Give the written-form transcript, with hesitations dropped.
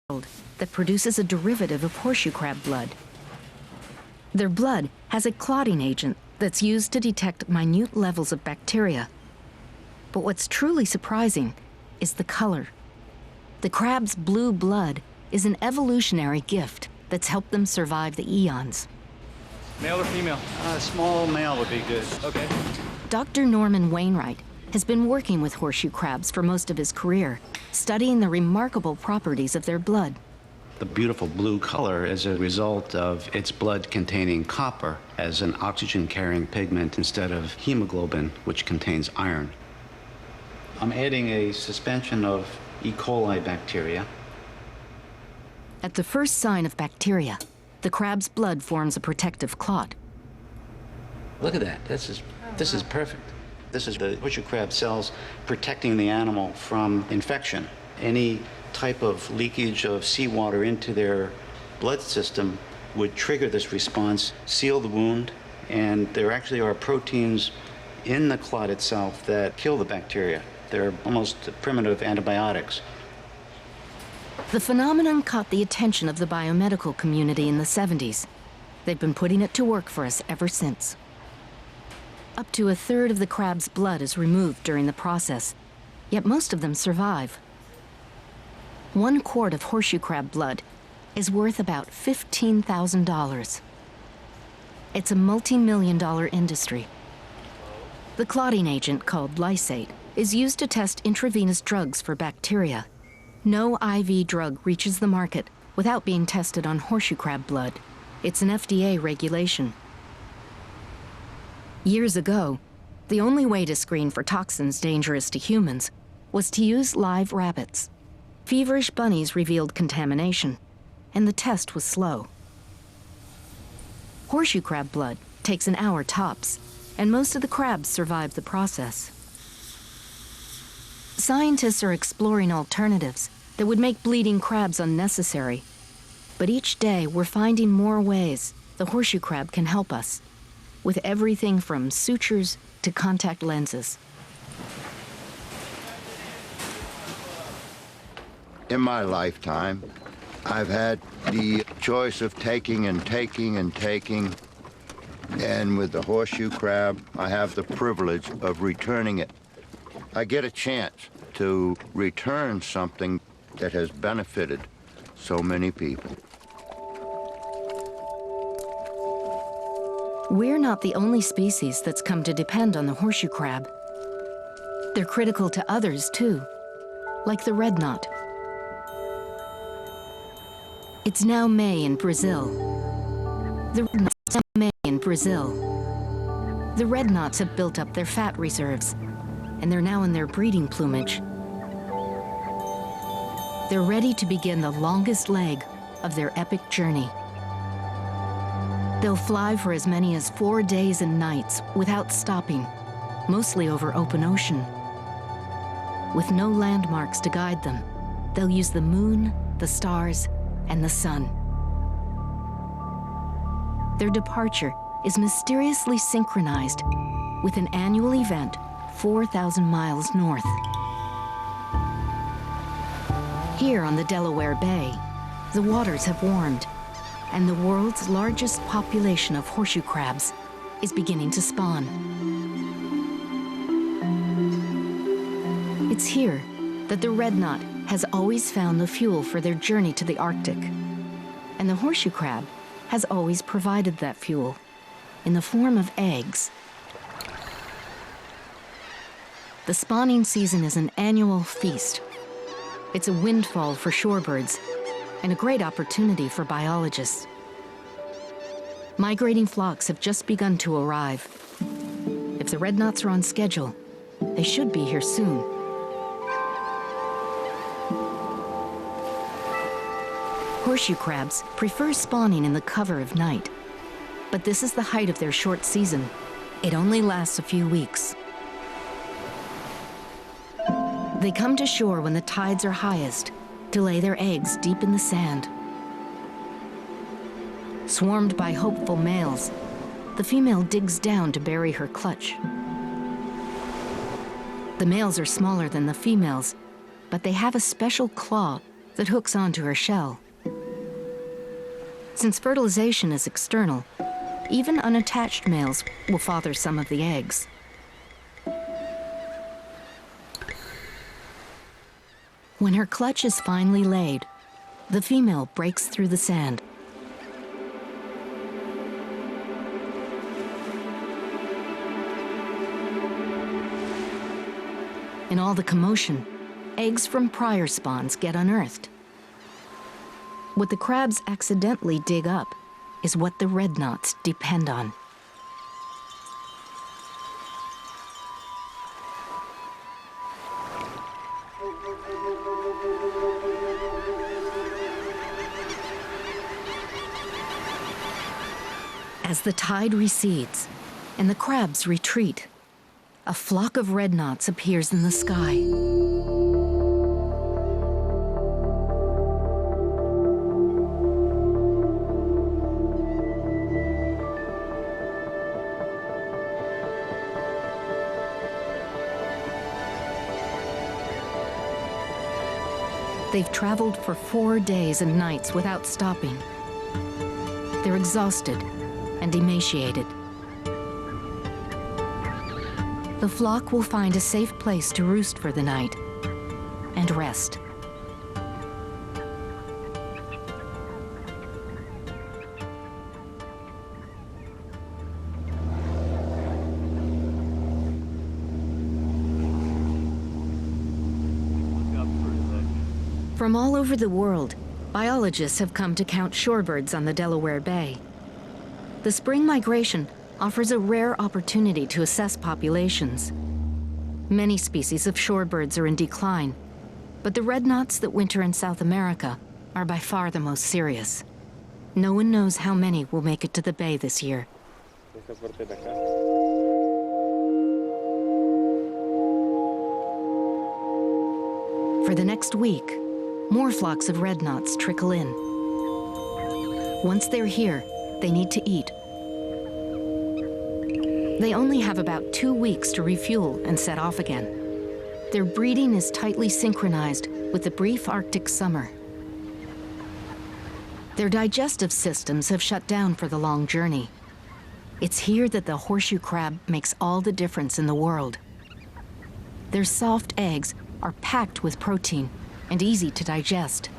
that produces a derivative of horseshoe crab blood. Their blood has a clotting agent that's used to detect minute levels of bacteria. But what's truly surprising is the color. The crab's blue blood is an evolutionary gift that's helped them survive the eons. Male or female? Small male would be good. Okay. Dr. Norman Wainwright has been working with horseshoe crabs for most of his career, studying the remarkable properties of their blood. The beautiful blue color is a result of its blood containing copper as an oxygen-carrying pigment instead of hemoglobin, which contains iron. I'm adding a suspension of E. coli bacteria. At the first sign of bacteria, the crab's blood forms a protective clot. Look at that. This is perfect. This is the horseshoe crab cells protecting the animal from infection. Any type of leakage of seawater into their blood system would trigger this response, seal the wound, and there actually are proteins in the clot itself that kill the bacteria. They're almost primitive antibiotics. The phenomenon caught the attention of the biomedical community in the 70s. They've been putting it to work for us ever since. Up to a third of the crab's blood is removed during the process, yet most of them survive. 1 quart of horseshoe crab blood is worth about $15,000. It's a multi-million-dollar industry. The clotting agent, called lysate, is used to test intravenous drugs for bacteria. No IV drug reaches the market without being tested on horseshoe crab blood. It's an FDA regulation. Years ago, the only way to screen for toxins dangerous to humans was to use live rabbits. Feverish bunnies revealed contamination, and the test was slow. Horseshoe crab blood takes an hour tops, and most of the crabs survive the process. Scientists are exploring alternatives that would make bleeding crabs unnecessary. But each day, we're finding more ways the horseshoe crab can help us, with everything from sutures to contact lenses. In my lifetime, I've had the choice of taking and taking and taking, and with the horseshoe crab, I have the privilege of returning it. I get a chance to return something that has benefited so many people. We're not the only species that's come to depend on the horseshoe crab. They're critical to others, too, like the red knot. It's now May in Brazil. The red knots have built up their fat reserves, and they're now in their breeding plumage. They're ready to begin the longest leg of their epic journey. They'll fly for as many as 4 days and nights without stopping, mostly over open ocean. With no landmarks to guide them, they'll use the moon, the stars, and the sun. Their departure is mysteriously synchronized with an annual event 4,000 miles north. Here on the Delaware Bay, the waters have warmed, and the world's largest population of horseshoe crabs is beginning to spawn. It's here that the red knot has always found the fuel for their journey to the Arctic, and the horseshoe crab has always provided that fuel in the form of eggs. The spawning season is an annual feast. It's a windfall for shorebirds and a great opportunity for biologists. Migrating flocks have just begun to arrive. If the red knots are on schedule, they should be here soon. Horseshoe crabs prefer spawning in the cover of night, but this is the height of their short season. It only lasts a few weeks. They come to shore when the tides are highest to lay their eggs deep in the sand. Swarmed by hopeful males, the female digs down to bury her clutch. The males are smaller than the females, but they have a special claw that hooks onto her shell. Since fertilization is external, even unattached males will father some of the eggs. When her clutch is finally laid, the female breaks through the sand. In all the commotion, eggs from prior spawns get unearthed. What the crabs accidentally dig up is what the red knots depend on. As the tide recedes and the crabs retreat, a flock of red knots appears in the sky. They've traveled for 4 days and nights without stopping. They're exhausted and emaciated. The flock will find a safe place to roost for the night and rest. From all over the world, biologists have come to count shorebirds on the Delaware Bay. The spring migration offers a rare opportunity to assess populations. Many species of shorebirds are in decline, but the red knots that winter in South America are by far the most serious. No one knows how many will make it to the bay this year. For the next week, more flocks of red knots trickle in. Once they're here, they need to eat. They only have about 2 weeks to refuel and set off again. Their breeding is tightly synchronized with the brief Arctic summer. Their digestive systems have shut down for the long journey. It's here that the horseshoe crab makes all the difference in the world. Their soft eggs are packed with protein and easy to digest.